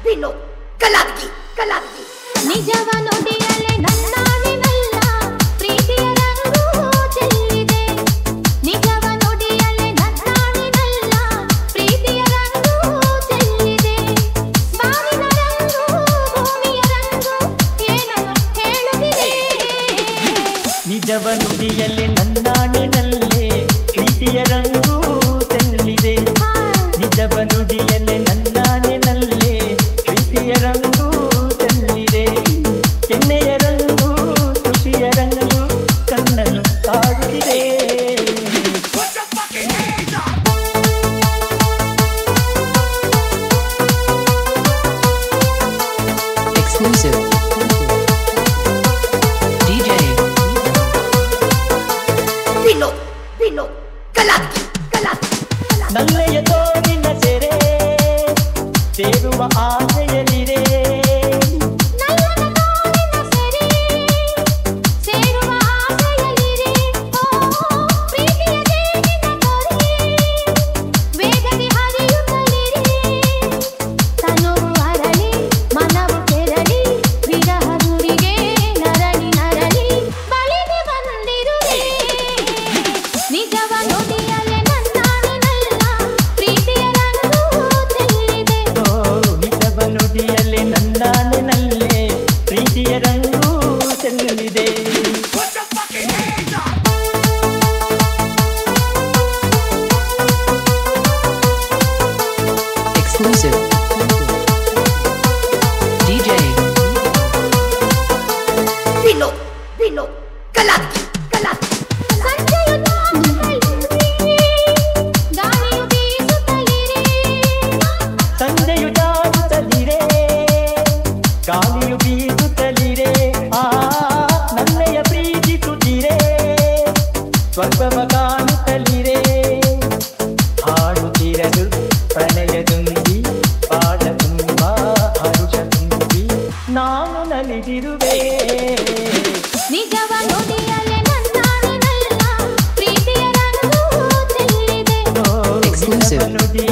ವಿನೋದ್ ಕಲಾದ್ಗಿ ಕಲಾದ್ಗಿ ನಿಜವ ನುಡಿಯಲೆ ನನ್ನಾಣಿನಲ್ಲ ಪ್ರೀತಿಯ ರಂಗು ಚೆಲ್ಲಿದೆ ನಿಜವ ನುಡಿಯಲೆ ನನ್ನಾಣಿನಲ್ಲ ಪ್ರೀತಿಯ ರಂಗು ಚೆಲ್ಲಿದೆ ಬಾವಿನ ರಂಗು ಭೂಮಿಯ ರಂಗು ಏನನ್ನು ಹೇಳುತ್ತಿದೆ ನಿಜವ ನುಡಿಯಲೆ ನನ್ನಾಣಿನಲ್ಲೇ ಪ್ರೀತಿಯ ರಂಗು ಚೆಲ್ಲಿದೆ ನಿಜವ ನುಡಿಯಲೆ ನನ್ನಾಣಿನಲ್ಲೇ ಪ್ರೀತಿಯ ರಂಗು ಚೆಲ್ಲಿದೆ ಕೆನ್ನೆಯ ರಂಗು ಖುಷಿಯ ರಂಗು ಕಣ್ಣನ್ನು ಕಾಡುತ್ತಿದೆ Exclusive DJ ವಿನೋದ್ ವಿನೋದ್ ಕಲಾದ್ಗಿ ಕಲಾದ್ಗಿ ನಲ್ಲೆಯ ತೋರಿನ ಸೆರೆ ಸೇರುವ ಆಸೆಯಲ್ಲಿದೆ ನಲ್ಲನ ತೋರಿನ ಸೆರೆ ಸೇರುವ ಆಸೆಯಲ್ಲಿದೆ ಓ ಪ್ರೀತಿಯ ಜೇನಿನ ತೊರೆ ವೇಗದಿ ಹರಿಯುತ್ತಲಿದೆ ತನುವು ಅರಳಿ ಮನವು ಕೆರಳಿ ವಿರಹ ಗುರಿಗೆ ನರಳಿ ನರಳಿ ಬಳಿಗೆ ಬಂದಿರುವೆ ನಿಜವ ನುಡಿಯಲೆ ನನ್ನಾಣಿನಲ್ಲ ಪ್ರೀತಿಯ ರಂಗು ಚೆಲ್ಲಿದೆ ನಿಜವ ನುಡಿಯಲ್ಲಿ ನನ್ನಾಣಿನಲ್ಲೇ ಪ್ರೀತಿಯ ರಂಗು ಚೆಲ್ಲಿದೆ Exclusive DJ ವಿನೋದ್ ವಿನೋದ್ ಕಲಾದ್ಗಿ ಕಲಾದ್ಗಿ ಸಂಜೆಯು ತಾಗುತ್ತಲಿದೆ ಗಾಳಿಯು ಬೀಸುತ್ತಲಿದೆ ಸಂಜೆಯು ಜಾರುತ್ತಲಿರೆ ಗಾಳಿಯು ಬೀಸುತ್ತಲಿರೆ ಆ ನನ್ನೆಯ ಪ್ರೀತಿಸುತ್ತಿರೆ ಸ್ವಲ್ಪವ ಕಾಣುತ್ತಲಿರೆ ಹಾಡುತ್ತಿರಲು ಪ್ರಣಯದುಂಬಿ ಪಾದ ತುಂಬ ಹರುಷ ತುಂಬಿ ನಾನು ನಲಿದಿರುವೆ ನಿಜವ ನುಡಿಯಲೆ ನನ್ನಾಣಿನಲ್ಲ ಪ್ರೀತಿಯ ರಂಗು ಚೆಲ್ಲಿದೆ Exclusive ನುಡಿ